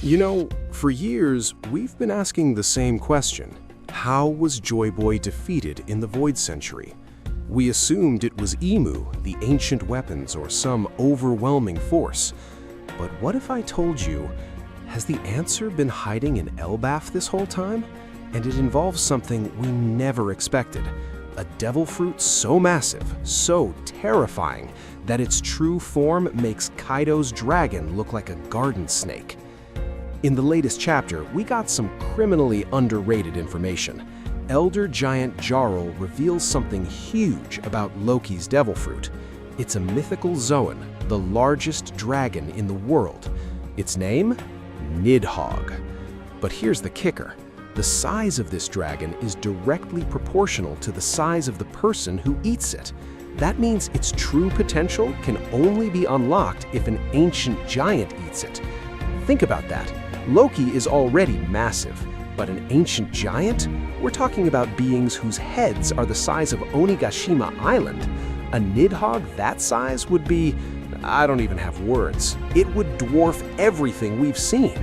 You know, for years, we've been asking the same question. How was Joy Boy defeated in the Void Century? We assumed it was Emu, the ancient weapons, or some overwhelming force. But what if I told you, has the answer been hiding in Elbaf this whole time? And it involves something we never expected. A devil fruit so massive, so terrifying, that its true form makes Kaido's dragon look like a garden snake. In the latest chapter, we got some criminally underrated information. Elder Giant Jarl reveals something huge about Loki's devil fruit. It's a mythical Zoan, the largest dragon in the world. Its name? Nidhogg. But here's the kicker. The size of this dragon is directly proportional to the size of the person who eats it. That means its true potential can only be unlocked if an ancient giant eats it. Think about that. Loki is already massive, but an ancient giant? We're talking about beings whose heads are the size of Onigashima Island. A Nidhogg that size would be, I don't even have words. It would dwarf everything we've seen.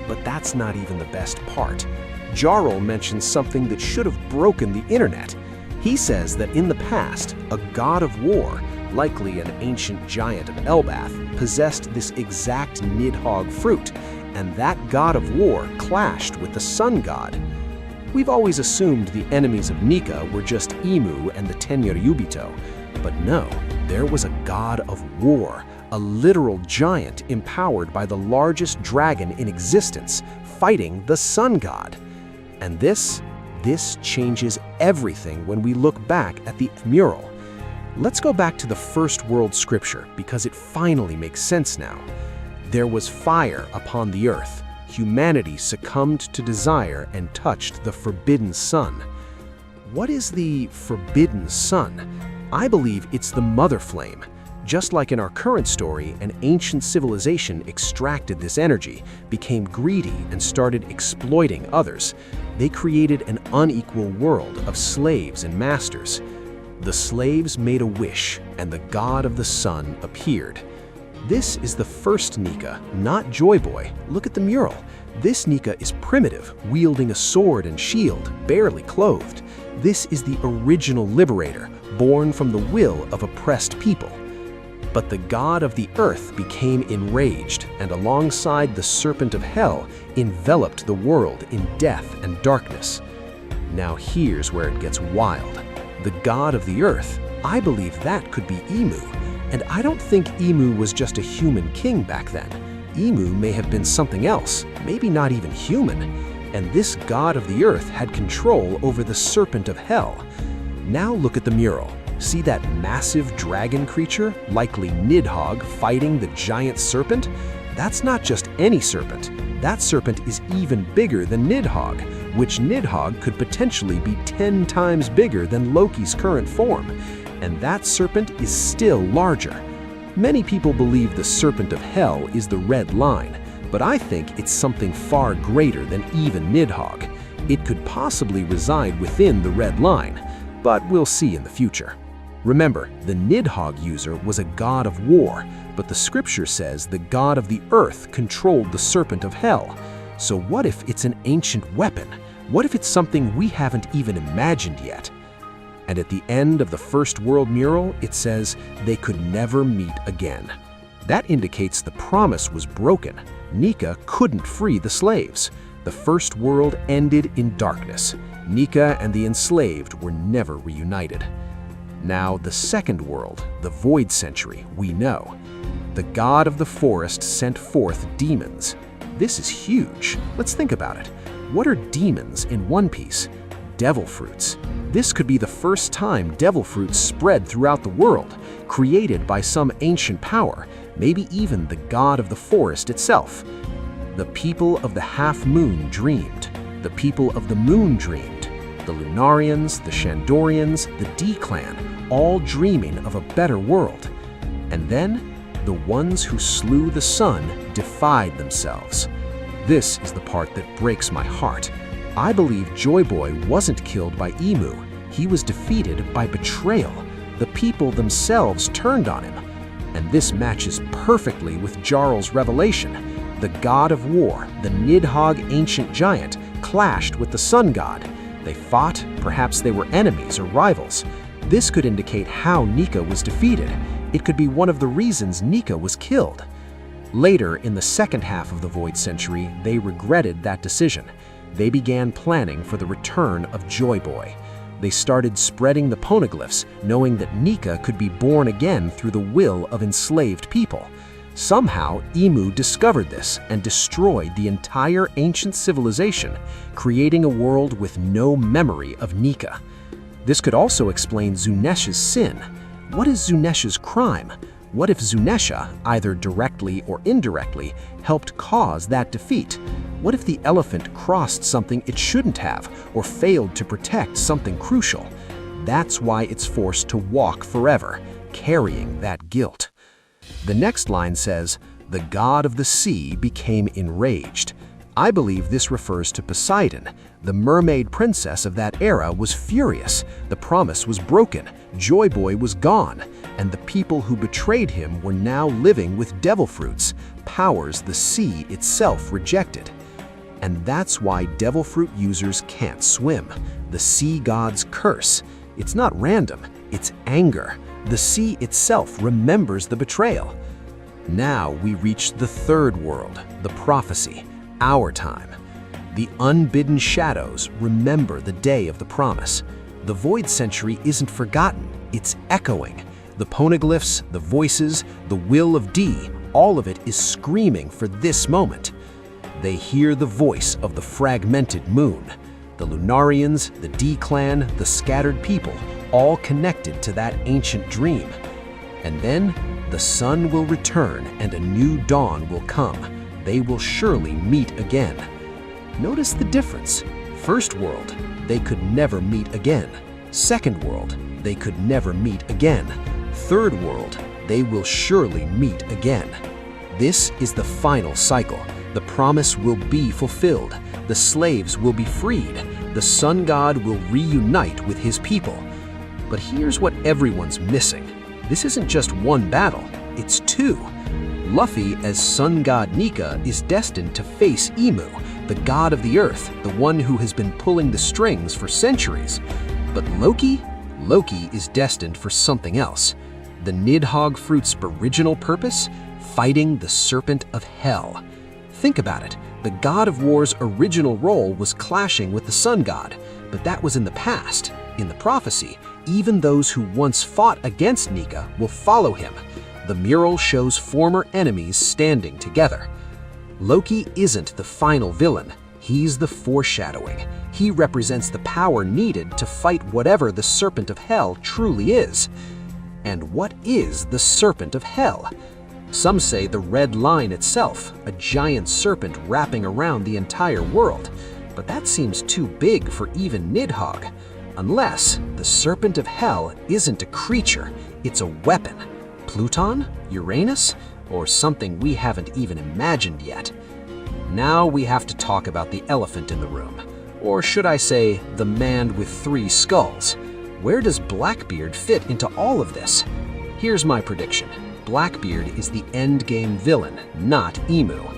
But that's not even the best part. Jarl mentions something that should have broken the internet. He says that in the past, a god of war, likely an ancient giant of Elbaf, possessed this exact Nidhogg fruit, and that god of war clashed with the sun god. We've always assumed the enemies of Nika were just Emu and the Tenryubito, but no, there was a god of war, a literal giant empowered by the largest dragon in existence, fighting the sun god. And this changes everything when we look back at the mural. Let's go back to the first world scripture because it finally makes sense now. There was fire upon the earth. Humanity succumbed to desire and touched the forbidden sun. What is the forbidden sun? I believe it's the mother flame. Just like in our current story, an ancient civilization extracted this energy, became greedy, and started exploiting others. They created an unequal world of slaves and masters. The slaves made a wish, and the god of the sun appeared. This is the first Nika, not Joy Boy. Look at the mural. This Nika is primitive, wielding a sword and shield, barely clothed. This is the original liberator, born from the will of oppressed people. But the god of the earth became enraged, and alongside the Serpent of Hell, enveloped the world in death and darkness. Now here's where it gets wild. The god of the earth, I believe that could be Emu. And I don't think Emu was just a human king back then. Emu may have been something else, maybe not even human. And this god of the earth had control over the Serpent of Hell. Now look at the mural. See that massive dragon creature, likely Nidhogg, fighting the giant serpent? That's not just any serpent. That serpent is even bigger than Nidhogg, which Nidhogg could potentially be 10 times bigger than Loki's current form. And that serpent is still larger. Many people believe the Serpent of Hell is the red line, but I think it's something far greater than even Nidhogg. It could possibly reside within the red line, but we'll see in the future. Remember, the Nidhogg user was a god of war, but the scripture says the god of the earth controlled the Serpent of Hell. So what if it's an ancient weapon? What if it's something we haven't even imagined yet? And at the end of the first world mural, it says they could never meet again. That indicates the promise was broken. Nika couldn't free the slaves. The first world ended in darkness. Nika and the enslaved were never reunited. Now the second world, the Void Century, we know. The god of the forest sent forth demons. This is huge. Let's think about it. What are demons in One Piece? Devil fruits. This could be the first time devil fruits spread throughout the world, created by some ancient power, maybe even the god of the forest itself. The people of the half-moon dreamed. The people of the moon dreamed. The Lunarians, the Shandorians, the D-Clan, all dreaming of a better world. And then, the ones who slew the sun defied themselves. This is the part that breaks my heart. I believe Joy Boy wasn't killed by Emu. He was defeated by betrayal. The people themselves turned on him. And this matches perfectly with Jarl's revelation. The god of war, the Nidhogg ancient giant, clashed with the sun god. They fought, perhaps they were enemies or rivals. This could indicate how Nika was defeated. It could be one of the reasons Nika was killed. Later, in the second half of the Void Century, they regretted that decision. They began planning for the return of Joy Boy. They started spreading the poneglyphs, knowing that Nika could be born again through the will of enslaved people. Somehow, Imu discovered this and destroyed the entire ancient civilization, creating a world with no memory of Nika. This could also explain Zunesh's sin. What is Zunesh's crime? What if Zunesha, either directly or indirectly, helped cause that defeat? What if the elephant crossed something it shouldn't have, or failed to protect something crucial? That's why it's forced to walk forever, carrying that guilt. The next line says, "The god of the sea became enraged." I believe this refers to Poseidon. The mermaid princess of that era was furious. The promise was broken, Joy Boy was gone, and the people who betrayed him were now living with devil fruits, powers the sea itself rejected. And that's why devil fruit users can't swim. The sea god's curse. It's not random, it's anger. The sea itself remembers the betrayal. Now we reach the third world, the prophecy, our time. The unbidden shadows remember the day of the promise. The Void Century isn't forgotten, it's echoing. The poneglyphs, the voices, the will of D, all of it is screaming for this moment. They hear the voice of the fragmented moon. The Lunarians, the D-clan, the scattered people, all connected to that ancient dream. And then, the sun will return and a new dawn will come. They will surely meet again. Notice the difference. First world, they could never meet again. Second world, they could never meet again. Third world, they will surely meet again. This is the final cycle. The promise will be fulfilled. The slaves will be freed. The sun god will reunite with his people. But here's what everyone's missing. This isn't just one battle, it's two. Luffy as sun god Nika is destined to face Imu, the god of the earth, the one who has been pulling the strings for centuries. But Loki is destined for something else. The Nidhogg Fruit's original purpose? Fighting the Serpent of Hell. Think about it, the god of war's original role was clashing with the sun god, but that was in the past. In the prophecy, even those who once fought against Nika will follow him. The mural shows former enemies standing together. Loki isn't the final villain, he's the foreshadowing. He represents the power needed to fight whatever the Serpent of Hell truly is. And what is the Serpent of Hell? Some say the red line itself, a giant serpent wrapping around the entire world. But that seems too big for even Nidhogg. Unless the Serpent of Hell isn't a creature, it's a weapon. Pluton? Uranus? Or something we haven't even imagined yet. Now we have to talk about the elephant in the room. Or should I say, the man with 3 skulls. Where does Blackbeard fit into all of this? Here's my prediction. Blackbeard is the endgame villain, not Imu.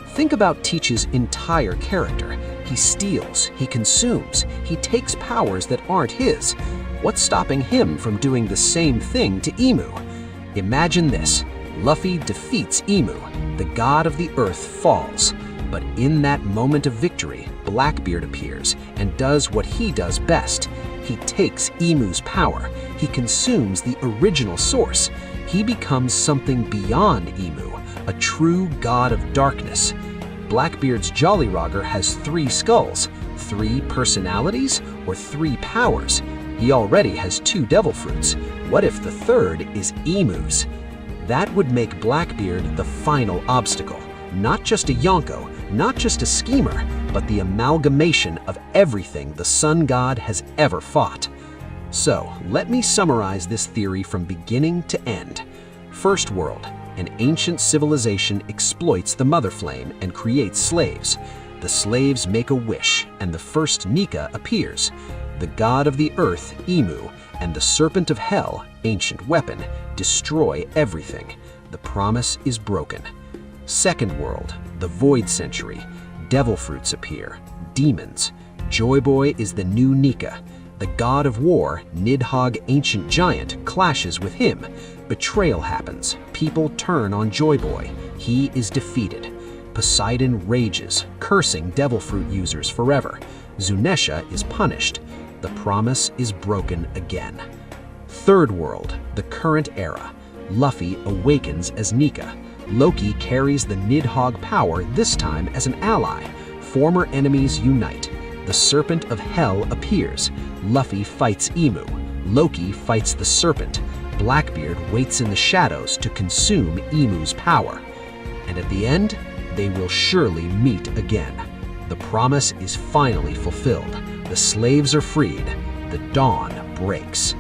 Think about Teach's entire character. He steals, he consumes, he takes powers that aren't his. What's stopping him from doing the same thing to Imu? Imagine this. Luffy defeats Imu. The god of the earth falls. But in that moment of victory, Blackbeard appears and does what he does best. He takes Imu's power. He consumes the original source. He becomes something beyond Imu, a true god of darkness. Blackbeard's Jolly Roger has 3 skulls, 3 personalities, or 3 powers. He already has 2 devil fruits. What if the third is Imu's? That would make Blackbeard the final obstacle. Not just a Yonko, not just a schemer, but the amalgamation of everything the sun god has ever fought. So, let me summarize this theory from beginning to end. First world, an ancient civilization exploits the mother flame and creates slaves. The slaves make a wish, and the first Nika appears. The god of the earth, Imu, and the Serpent of Hell, ancient weapon, destroy everything. The promise is broken. Second world, The Void Century. Devil Fruits appear. Demons. Joy Boy is the new Nika. The god of war, Nidhogg Ancient Giant, clashes with him. Betrayal happens. People turn on Joy Boy. He is defeated. Poseidon rages, cursing Devil Fruit users forever. Zunesha is punished. The promise is broken again. Third World, the current era. Luffy awakens as Nika. Loki carries the Nidhogg power, this time as an ally. Former enemies unite. The Serpent of Hell appears. Luffy fights Emu. Loki fights the Serpent. Blackbeard waits in the shadows to consume Emu's power. And at the end, they will surely meet again. The promise is finally fulfilled. The slaves are freed. The dawn breaks.